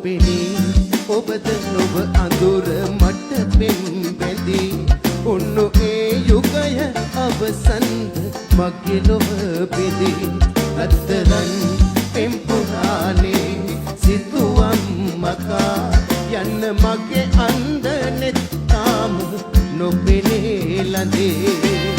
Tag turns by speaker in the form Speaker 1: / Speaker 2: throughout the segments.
Speaker 1: නොපෙනී ඔබද නොව අඳුර මට පෙන් බැඳී උන්නු ඒ යුගය අවසන්ද මගේ ලොව බෙදී අතරන් පෙම්පුරානේ සිතුවම් මකා යන්න මගේ අන්ද නෙත්තාම නොපෙනේ ලඳේ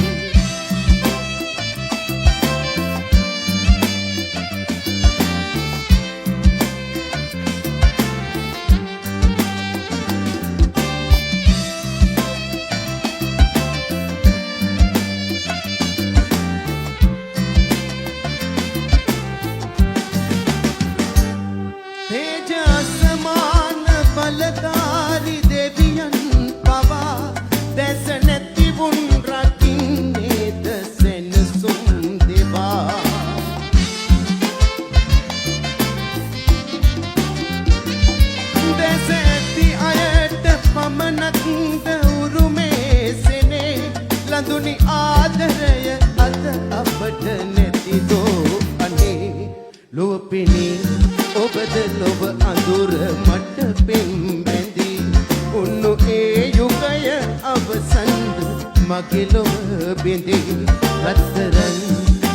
Speaker 1: බලකාරි දෙවියන් පවා දැස නැතිවුන් රකින්නේද සෙනසුම් දෙවා දැස ඇති අයට පමණක්ද උරුමේ සෙනේ ලඳුනි ආදරය අද අපට නැතිදෝ අනේ ලොව පෙනී ඔබද ලොව අඳුර මට පෙන් බැඳී උන්නු ඒ යුගය අවසන්ද මගේ ලොව බෙඳී රත්තරන්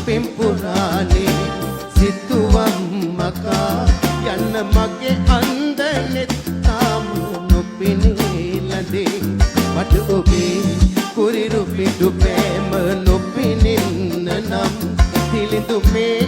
Speaker 1: පෙම්පුරානේ සිතුවම් මකා යන්න මගේ අන්ද නෙත්තාම නොපෙනේ ලඳේ මට ඔබේ කුරිරු පිටු පෑම නොපෙනෙන්න නම් තිලිඳු මේ